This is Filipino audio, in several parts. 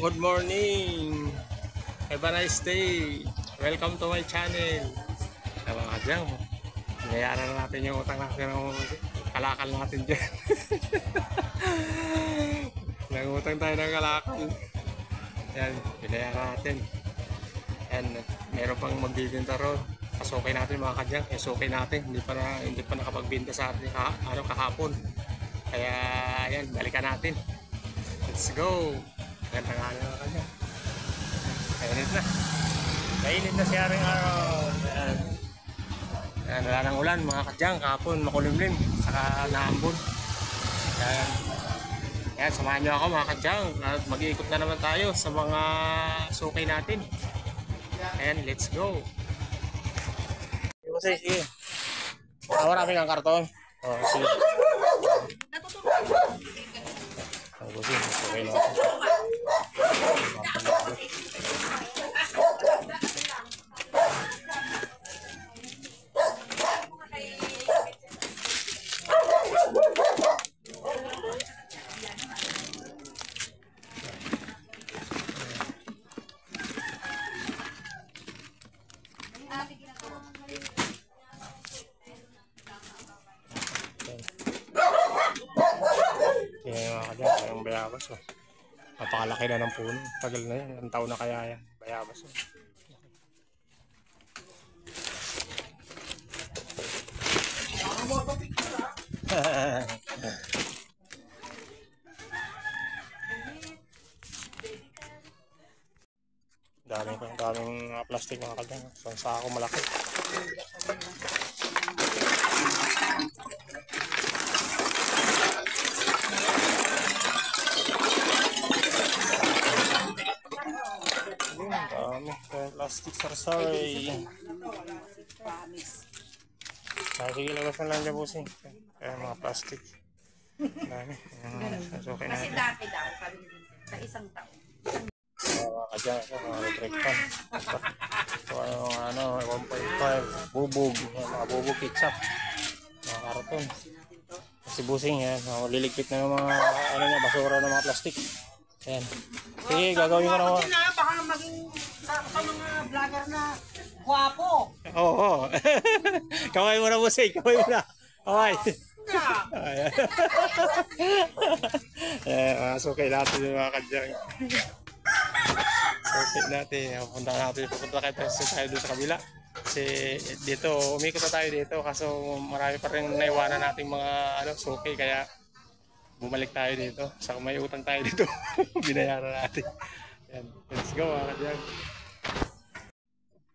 Good morning! Have a nice day! Welcome to my channel! Mga kadyang, binayaran na natin yung utang natin ng kalakal natin dyan. Nangutang tayo ng kalakal. Yan, binayaran natin. Yan, meron pang magbibinta ron. Kasukay natin mga kadyang, kasukay natin. Hindi pa nakapagbinta sa atin kahapon. Kaya yan, balikan natin. Let's go! Ganda nga na kanya. Kainit na. Kainit na siya rin araw. Ayan. Ayan, wala ng ulan mga kadyang. Kahapon makulimlim. Saka naambon. Ayan. Ayan, samahan nyo ako mga kadyang. Mag-iikot na naman tayo sa mga sukay natin. Ayan, let's go. Sige. Marami kang karton. Oh, sige. Okay na. Kaya mga kadyang, kayang bayabas oh. Napakalaki na ng puno. Tagal na yan. Ang taon na kaya yan. Bayabas oh. daming plastic mga kadyang. Isang sako malaki. Dami plastic sarsari. Sige, labas na lang dyan busing. Kaya mga plastic. Dami. Okay na. Kasi dati daw, sa isang taon. Mga kadyang, mga reflectan. So, ano, 1.5. Bubog. Mga bubog ketchup. Mga karton. Kasi busing yan. Liligpit na yung mga basura ng mga plastic. Ayan. Sige, gagawin ko na mo. Baka maging sa mga vlogger na guwapo. Oo. Kaway mo na busing. Kaway mo na. Kaway. Sukay natin yung mga kadyang. Sukay natin. Pupunta tayo doon sa kabila. Kasi dito, umikot na tayo dito. Kaso marami pa rin naiwanan nating mga sukay. Kaya bumalik tayo dito. Saka may utang tayo dito. Binayaran natin. Yan. Let's go mga kadyang.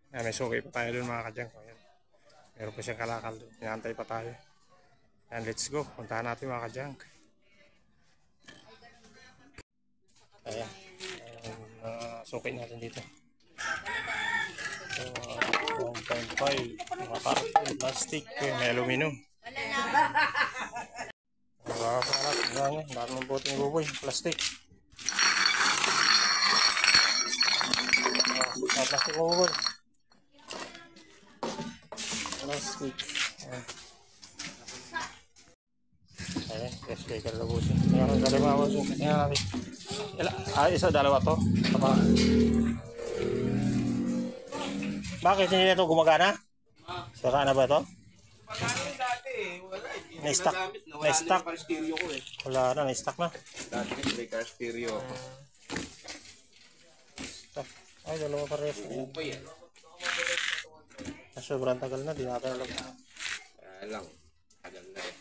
May sukay pa tayo doon mga kadyang. Meron pa siyang kalakal doon. Hinantay pa tayo. Yan, let's go. Puntahan natin mga kadyang. Ayan. Sukay natin dito. So, 1.5. Mga karton, plastic. May aluminum. Dami ng buting buboy. Plastic. Plastic buboy. Plastic. Ayan, test shaker na buti. Ayan, dalawa buti. Ayan natin. Isa, dalawa to. Bakit hindi ito gumagana? Saka na ba ito? Na-stock. Na-stock. Wala na, na-stock na. Dati may car stereo. Ay, dalawa pa rin. Sobrang tagal na, di natin alam. Lang, tagal na eh.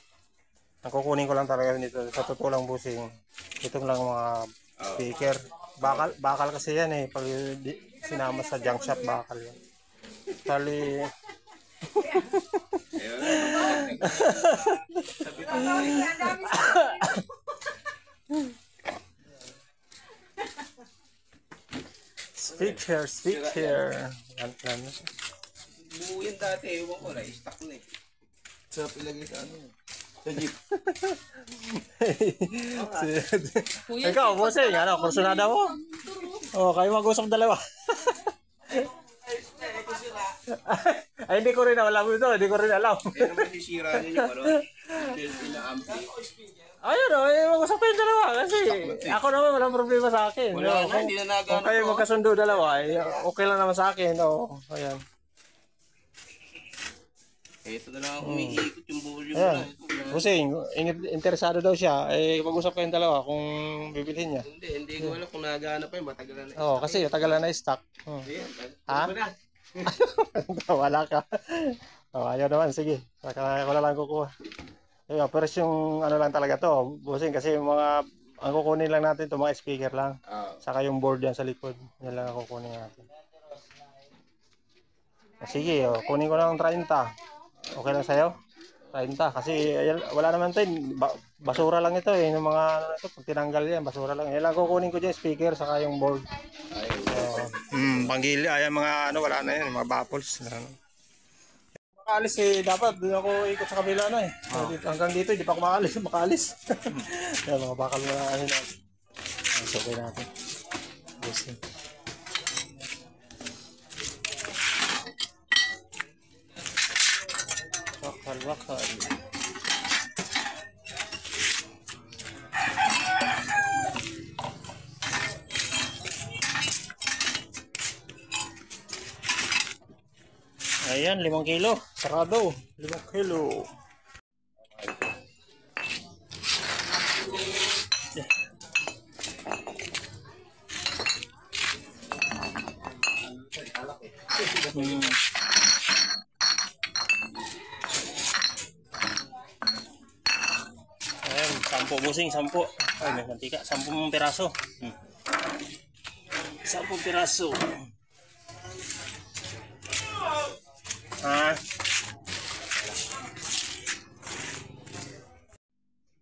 Ang kukunin ko lang talaga dito, sa totoo lang busing. Itong lang mga speaker. Bakal kasi yan eh. Pag sinama sa junk shop, bakal yan. Tali... Speaker. Buo yan dati, ewan ko na, stock na eh. Sarap ilagay sa sa jeep. Ikaw, busing, kursunada mo? Oo, kayo mag-usok dalawa. Ay, hindi ko rin alam ito. Hindi ko rin alam. Kaya naman sisira niya yung ano. Ina-ampli. Ayun o, mag-usapin dalawa. Kasi ako naman walang problema sa akin. Wala na, hindi na nagana Kung kayo to. magkasundo dalawa, okay lang naman sa akin. Oo, ayan. Ito na lang ang umiikot yung volume Ayan. na. Ito, wala. Busing, interesado daw siya. Mag-usap kayong dalawa kung bibilhin niya. Hindi ko alam kung nagana pa yun. Matagal na. Oo, kasi tagal na stock. Ayan. Ha? Wala ka. Ayaw naman, sige. Saka ko na lang kukuha. Pero yung ano lang talaga to, busing kasi yung mga, ang kukunin lang natin to mga speaker lang. Saka yung board yan sa likod. Yan lang ang kukunin natin. Sige, kunin ko lang 30. Okay lang sa'yo? 30. Kasi wala naman to, basura lang ito yung mga ano na ito, pag tinanggal yan, basura lang. Yan lang kukunin ko dyan, speaker, saka yung board. Panggili, ayan mga ano, wala na yan, mga baffles. Makaalis dapat doon ako ikot sa kabila na hanggang dito, hindi pa ako makaalis. Yan, mga bakal na ano natin. Okay natin. Bakal. Ayan, 5 kilo. Sarado. 5 kilo. Ayan, 10 busing, 10. Ay, may mantika. 10 piraso. 10 piraso.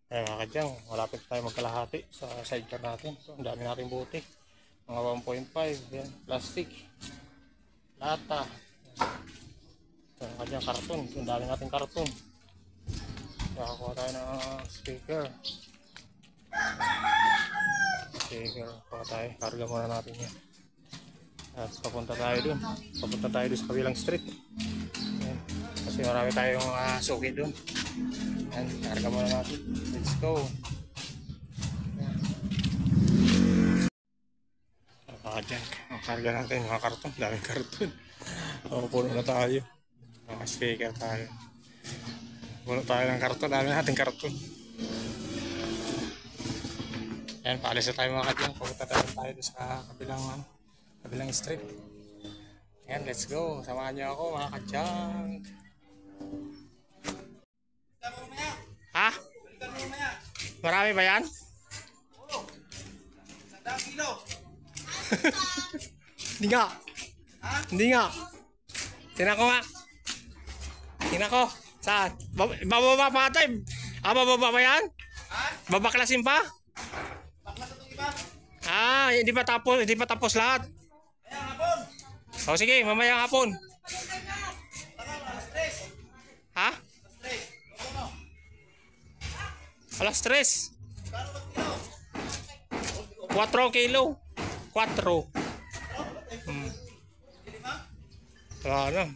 Ay mga kadyang, malapit tayo magkalahati sa sidecar natin. So, ang dami nating buti. Mga 1.5, yan, plastic, lata. So, mga kadyang, karton. So, ang dami nating karton. Nakakuha tayo ng speaker. Kuha tayo. Karga muna natin yan. At papunta tayo dun. Papunta tayo dun sa kabilang street. Yan. Kasi marami tayong suki dun. Yan. Karga muna natin. Let's go. Dyan. Ang karga natin. Mga karton. Daming karton. Puno na tayo. Mga speaker tayo. Puno tayo ng karton. Dami natin karton. Yan. Paalis na tayo mga kadyang. Papunta tayo sa kabilang street. Yan, let's go. Samahan niyo ako mga kadyang. Ha? Marami ba yan? Oo. 100 kilo. Hindi nga. Ha? Hindi nga. Tingnan ko nga. Tingnan ko. Saan? Bababa pa tayo. Bababa pa yan? Ha? Babaklasin pa? Baklas itong iba? Hindi pa tapos lahat. Kaya hapon. O sige, mamayang hapon. Alas 3. Ha? Alas 3. Alas 3. Kano ba kilo? 4 kilo. 4. Wala na.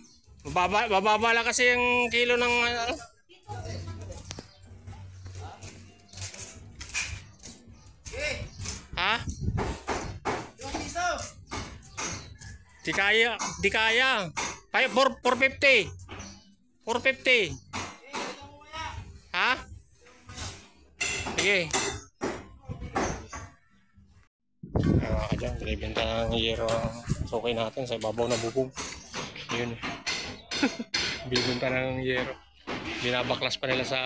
Bababa lang kasi yung kilo ng Ha? 5 piso. Di kaya. 450. 450. Ha? Sige. Mga kadyang, binibenta ng yero ang sukay natin sa ibabaw na bubong. Yun. Bibenta ng yero. Binabaklas pa nila sa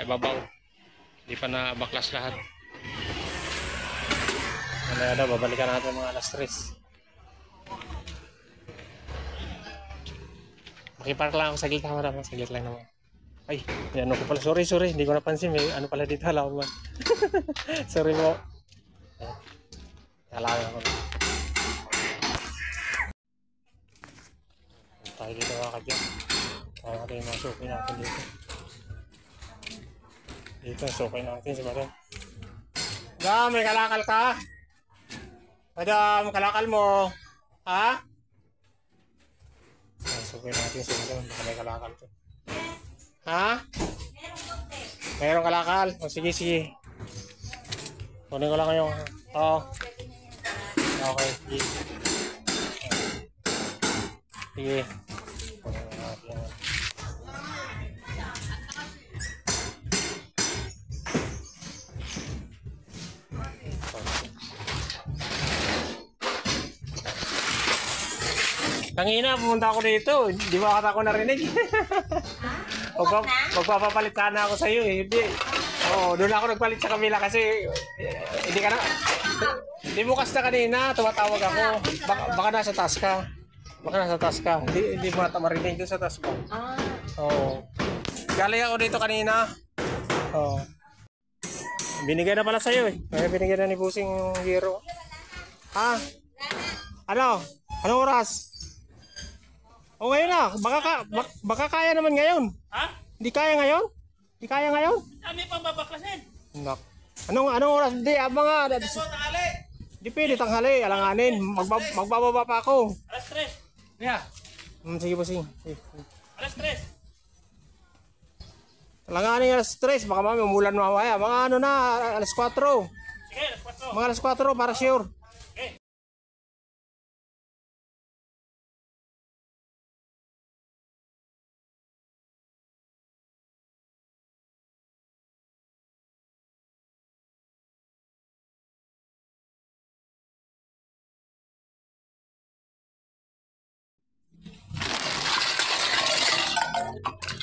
ibabaw. Hindi pa na baklas lahat. Ano, babalikan natin mga alas 3. Makipark lang ako sa gilid camera. Saglit lang naman. Ay, ano ko pala. Sorry. Hindi ko napansin. May ano pala dito. Halaman. Sorry mo. Halaman ko. Tayo dito mga kadyan. Tayo natin yung mga sukay natin dito. Dito, sukay natin sa baron. May kalakal ka? Madam, kalakal mo. Ha? Subukin natin sa ito. Baka may kalakal to. Ha? Mayroong kalakal. O, sige, sige. Kunin ko lang yung... Oo. Okay, sige. Sige. Kunin ko natin yan. Kanina, pumunta ako dito. Hindi ba ako narinig? Magpapapalit sana ako sa'yo eh. Hindi. Oo, doon ako nagpalit sa kabila kasi hindi ka na... Hindi bukas na kanina, tumatawag ako. Baka nasa taas ka. Baka nasa taas ka. Hindi mo nata marinig doon sa taas mo. Oo. Galing ako dito kanina. Oo. Binigay na pala sa'yo eh. Binigay na ni Busing yung hero. Ha? Ano? Anong oras? O ngayon na, baka kaya naman ngayon. Ha? Hindi kaya ngayon? Hindi kaya ngayon? Kami pang babaklasin. Nak. Anong oras? Hindi, mga... Tanghali. Di pwede tanghali, alanganin. Magbababa pa ako. Alas 3. Yeah. Sige po, sige. Alas 3. Alanganin alas 3, baka mami umulan mamaya. Mga ano na, alas 4. Sige, alas 4. Mga alas 4 para sure.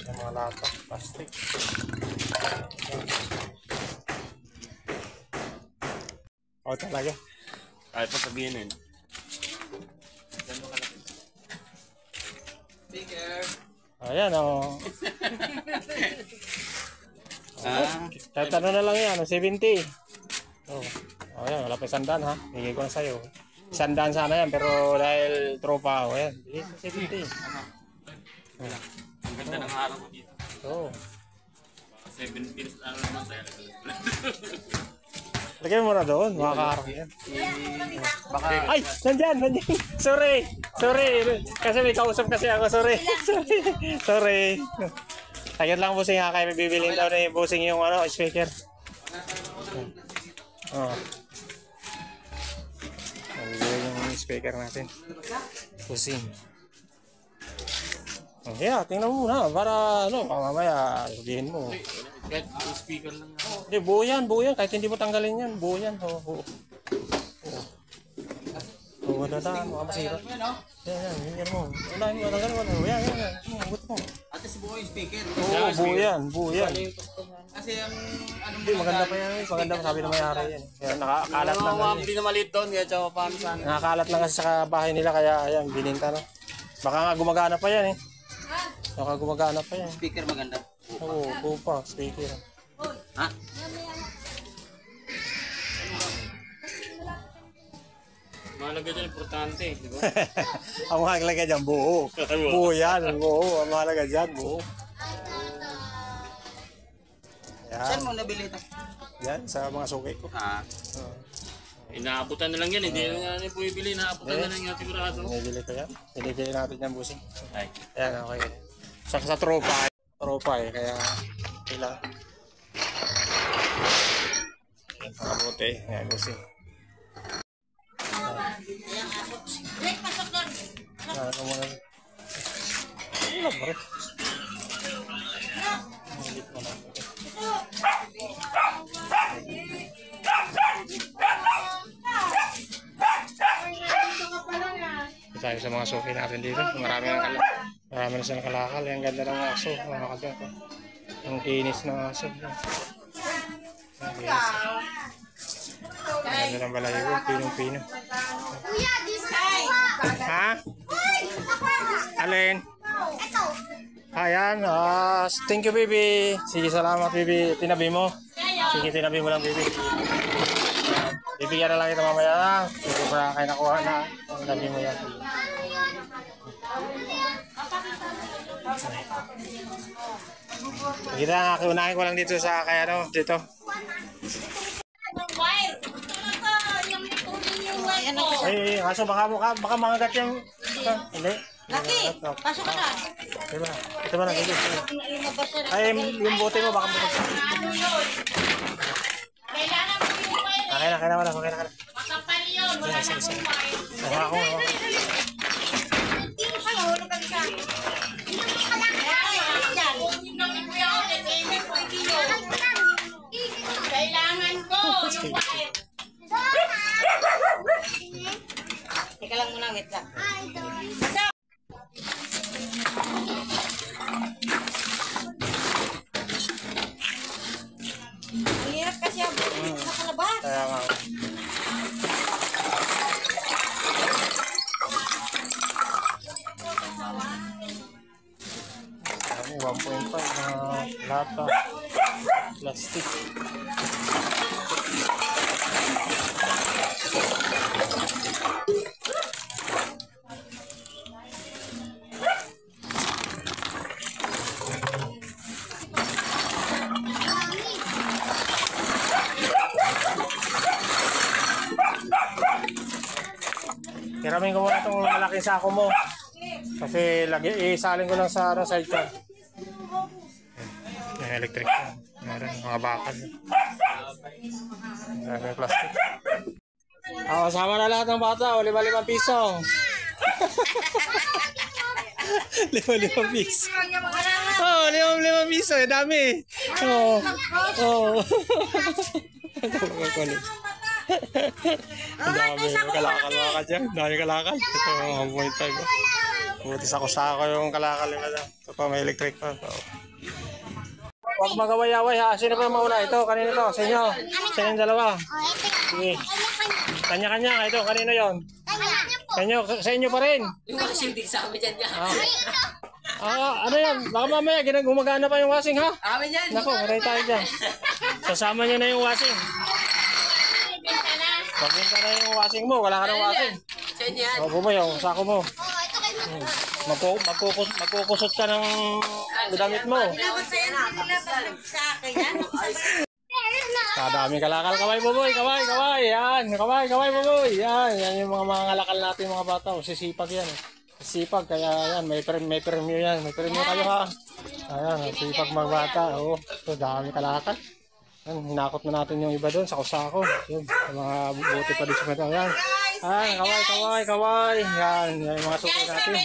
Yung mga lata, plastic. O talaga. Kahit pa sabihin yun. Speaker. Ayan o. Kahit ano na lang yan, 70. Oh. Ayan, wala pa 100 ha. Bigay ko na sa'yo. 100 sana yan, pero dahil tropa ako yan. Bigay ko 70. Ang ganda ng araw ko dito. Oo. 7 pills araw naman tayo. Lagay mo na doon, makakaharap yan. Ay! Nandyan! Sorry! Kasi may kausap kasi ako, sorry. Sorry. Tagat lang Busing ha, kaya may bibilin daw na yung Busing yung speaker. Oo. Bibilin yung speaker natin. Busing. Yeah, tingnan mo muna para mamaya sabihin mo. Kahit speaker lang. Hindi, buo yan. Kahit hindi mo tanggalin yan, buo yan. Oo, wala na, mga masira. Yan mo. Unahin mo, tanggalin mo. Yan. Hugot mo. Ate si buo yung speaker. Oo, buo yan. Kasi ang ano Hindi, maganda pa yan. Maganda pa, sabi na mayari yan. Kaya nakakalat lang. Hindi na maliit doon, kaya tsaka paano sana. Nakakalat lang kasi sa bahay nila, kaya ayan, bininta na. Baka nga gumagana pa yan eh. Baka gumagana pa yan. speaker maganda. Oo, buo pa, speaker. Ha? Mahalaga dyan, importante. Di ba? Ang mahalaga dyan, buo. Buo yan, buo. Ang mahalaga dyan, buo. Saan Yan, mo nabili ito? yan sa mga suki ko. Ha? Inaabutan na lang yan, hindi na nga bumibili, inaabutan na lang yung sigurado. Binibili ko yan. Binibili natin yan, Busing. Ay. Ayan, okay. Sa tropa. Tropa eh, kaya kailangan. Nakabuti. Ayan, Busing. Ano muna. Ano ba rin? Ulit mo na. Tayo sa mga suki natin dito. Marami na silang kalakal. Ang ganda ng aso. Mga kadyan ko. Ang kinis ng aso. Ang ganda ng balahibo. Pinong-pino. Ha? Alin? Ayan. Thank you, baby. Sige, salamat, baby. Tinabi mo. Sige, tinabi mo lang, baby. Bibigyan na lang kita mamaya. Hindi pa kayo nakuha na. Tinabi mo yan. Kita nga, kiunahin ko lang dito sa kaya dito. Ay, aso baka mangagat yung... Hindi. Laki, pasok ka na. Diba? Ito ba na? Ito. Lumabas na. Ay, yung bote mo baka bumagsak. Ano yun? Kailangan mo yung wire. Okay na. Makapal yun. Wala na kung wire. Ako. Hulog ka isa. Kailangan ko yung wire. Teka lang muna, wait lang. Hirap kasi ang nakalabas. Kaya nga. Ano, 1.5 na lata. Plastic. Tiramin ko muna itong malaking sako mo. Kasi isalin ko lang sa sidecar. Yung electric fan. Meron mga bakal. May plastic. Kasama na lahat ng bata. 5 piso. 5 piso. Oh, 5 piso. Dami. Oh. Ang dami kalakal mga kadyan. Dami kalakal. Ito 1.5. Buti sako-sako yung kalakal nila. Ito pa may electric pa. Huwag magaway-away ha. Sino pa mauna? Ito, kanino to? Sa inyo? Sa inyong dalawa? Sige. Kanya-kanya. Ito, kanino yon? Sa inyo pa rin? Yung washing din sa amin dyan. Ano yan? Baka mamaya gumagana pa yung washing ha? Amin yan. Naku, maray tayo dyan. Sasama nyo na yung washing. Pagpunta na yung washing mo, wala ka ng washing. Sa inyo yan. O, bumoy, yung sako mo. Magkukusot ka ng damit mo. Kadami kalakal. Kaway, buboy. Kaway. Yan. Kaway, buboy. Yan yung mga ngalakal natin mga bata. O, sisipag yan. Sisipag. Kaya yan, may premium yan. May premium kayo ha. Ayan, sisipag mga bata. O, ito, dami kalakal. Yan, hinakot na natin yung iba doon sa kusako. Yun, mga buti pa din sa mga. Yan. Kaway. Yan yung mga suki natin.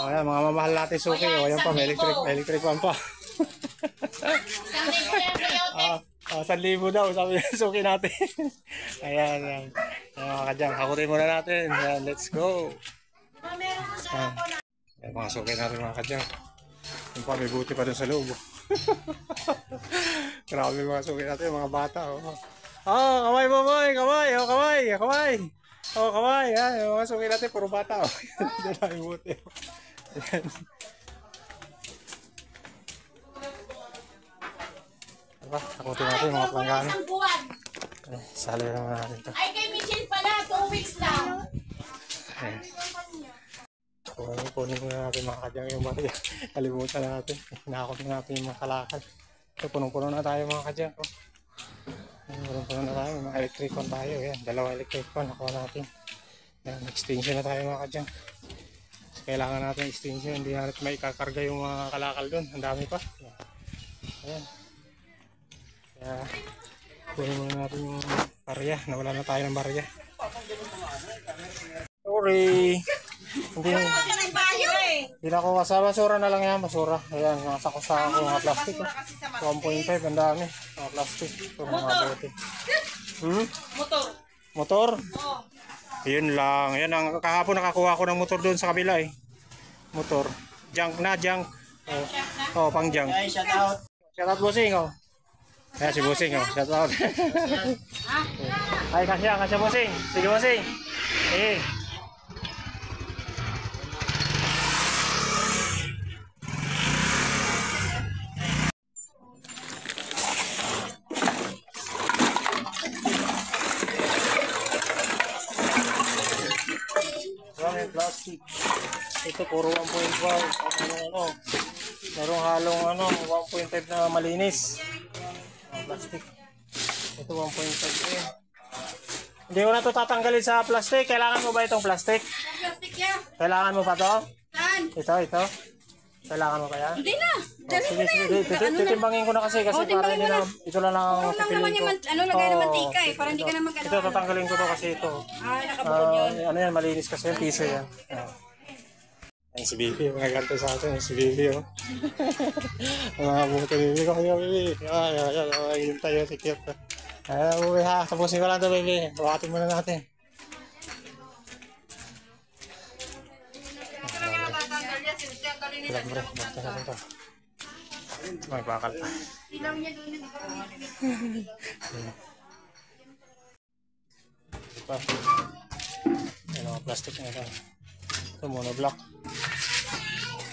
Ayan, mga mamahal natin suki. O, yan pa, may electric fan pa. 1,000 daw, sabi yung suki natin. Ayan. Ayan, mga kadyang, hakutin muna natin. Ayan, let's go. Ayan, mga suki natin mga kadyang. Yung pa, may buti pa dun sa loob. Grabe mga suki natin, mga bata. Kaway, boboy, kaway. Yan, yung mga suki natin, puro bata. Doon na yung buti. Ayan. Diba? Sakutin natin yung mga planggana. Sali naman natin ito. Ay, kay Michelle pala, 2 weeks lang. Ayan. Kunin muna natin mga kadyang yung bari. Kalimutan natin. Hinakot na natin yung mga kalakal. So, punong-puno na tayo mga kadyang. Punong-puno na tayo. Mga electric fan tayo. Ayan. 2 electric fan. Nakuha natin. Ayan. Extension na tayo mga kadyang. So, kailangan natin extension. Hindi natin may kakarga yung mga kalakal doon. Ang dami pa. Ayan. Kaya kunin muna natin yung barya. Nawala na tayo ng barya. Sorry. Hindi na ako kasama. Basura na lang yan. Basura. Ayan. Mga sako-sako. Mga plastic. 1.5. Ang dami. Mga plastic. Ito mga bote. Motor? Oo. Yun lang. Yan ang kahapon nakakuha ko ng motor doon sa kabila eh. Motor. Junk na. Oh, pang junk. Shout out. Shout out bossing oh. Ayan si bossing oh. Shout out. Ay kasya bossing. Sige bossing. Eh. Plastic. Ito puro 1.5. Merong halong 1.5 na malinis. Plastic. Ito 1.5 eh. Hindi ko na ito tatanggalin sa plastic. Kailangan mo ba itong plastic? Plastic yan. Kailangan mo pa to? Saan? Ito? Kailangan mo pa yan? Hindi na. Dali mo Sige, na. sige. Titimbangin ko na kasi Oh, para timbangin hindi mo na, na. ito lang ang Ano lang pipiliin naman ko. yung lagay ng Oo. mantika eh. Para hindi ka na mag-ano. Ito, tatanggalin ko to kasi ito. Ay, nakabukod yun. Ano yan, malinis kasi yung piso yan. Yan si Bibi, mga ganito sa atin, si Bibi, oh. Mga buto ni Bibi ko, Bibi. Ay, tayo, si Cute. Uwi ha, tapusin ko lang ito, Bibi. Buhatin muna natin. Ilang bro, basta na ito. May bakal pa. Ito. Yan mga plastic na ito. Ito, monoblock.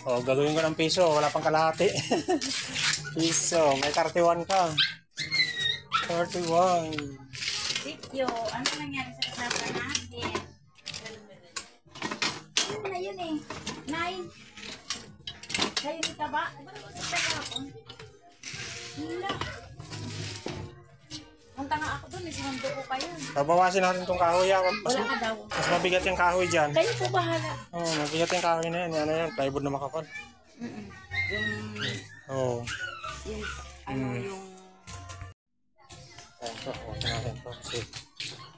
O, gagawin ko ng piso. Wala pang kalahati. Piso. May 31 ka. 31. Video, ano nangyari sa kasama natin? Ano na yun eh? 9. Kayo dito ba? Ano ba sa ako? Hila. Punta nga ako dun, sinundo ko pa yun. Babawasin natin itong kahoy. Wala ka daw. Mas mabigat yung kahoy dyan. Kayo po bahala. Oo, mabigat yung kahoy na yan. Ano yan? Plywood na makapal. Oo. Yung, ano yung... Ito, huwag natin ito kasi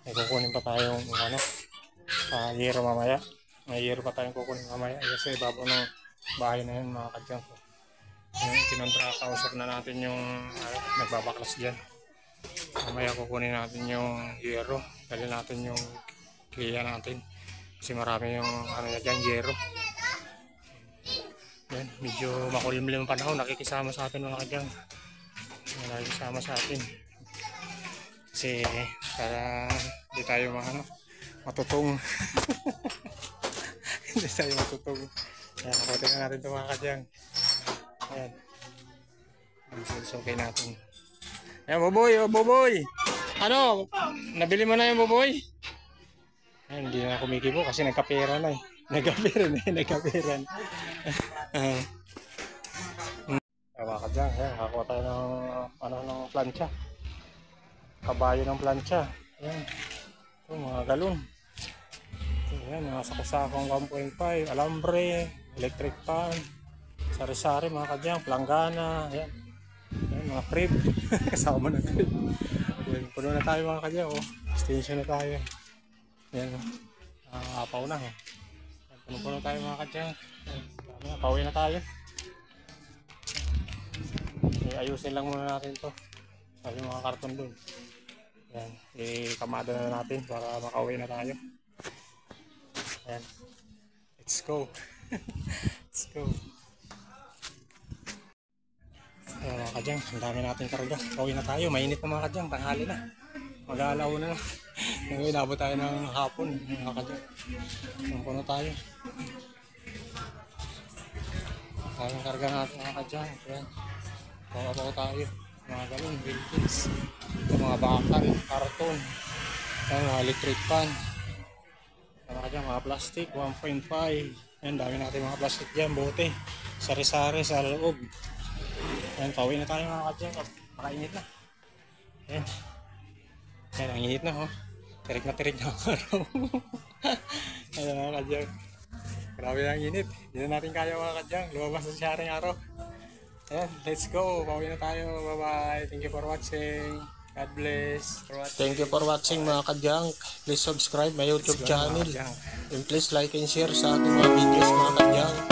may kukunin pa tayong ano, yero mamaya. May yero pa tayong kukunin mamaya kasi ibabaw ng bahay na yun mga kadyang ko. Kinontra, kausap na natin yung nagbabaklas dyan. Mamaya kukunin natin yung yero. Dali natin yung kliya natin kasi marami yung ano na dyan, yero. Yan, medyo makulimlim ang panahon. Nakikisama sa atin mga kadyang. Nakikisama sa atin. Kasi para hindi tayo matutong. Hindi tayo matutong. Ayan, nakutin na natin ito mga kadyang. Ayan. Okay natin. Ayan, Boboy, oh Boboy! Ano? Nabili mo na yung Boboy? Ayan, hindi na kumikibo kasi nagkapera na eh. Nagkapera na. Mga kadyang, ayan, nakakuha tayo ng plancha. Kabayo ng plancha. Ayan. Ito, mga galon. Ayan, mga sakusakong 1.5, alambre, electric pan, sari-sari mga kadyang, planggana, ayan. Ayan, mga crib. Kasama na crib. Ayan, puno na tayo mga kadyang, oh. Station na tayo. Ayan, apaw na, oh. Puno tayo mga kadyang. Ayan, pauwi na tayo. Ayusin lang muna natin to. Kasi mga karton dun. Ayan, ikamada na natin para makauwi na tayo. Ayan. Let's go. Let's go. Ayan mga kadyang, ang dami natin karga. Pauwi na tayo, mainit na mga kadyang, tanghali na. Mag-aalaw na. Ngayon, inabot tayo ng hapon mga kadyang. Puno tayo. Tayong karga natin mga kadyang. Ayan. Bawa tayo. Mga galon, buildings. Ito mga bakal, karton. Ayan, mga electric pan. Mga plastic, 1.5. Ayan, dami natin mga plastic dyan, bote. Sari-sari sa loob. Ayan, pauwi na tayo mga kadyang. Makainit na. Ayan. Ayan, ang init na, oh. Tirik na ang araw. Ayan mga kadyang. Grabe ang init. Hindi na natin kaya mga kadyang. Lumabas na siya rin araw. Ayan, let's go. Pauwi na tayo. Bye-bye. Thank you for watching. God bless. Thank you for watching mga kadyang. Please subscribe my YouTube channel. And please like and share sa ating mga videos mga kadyang.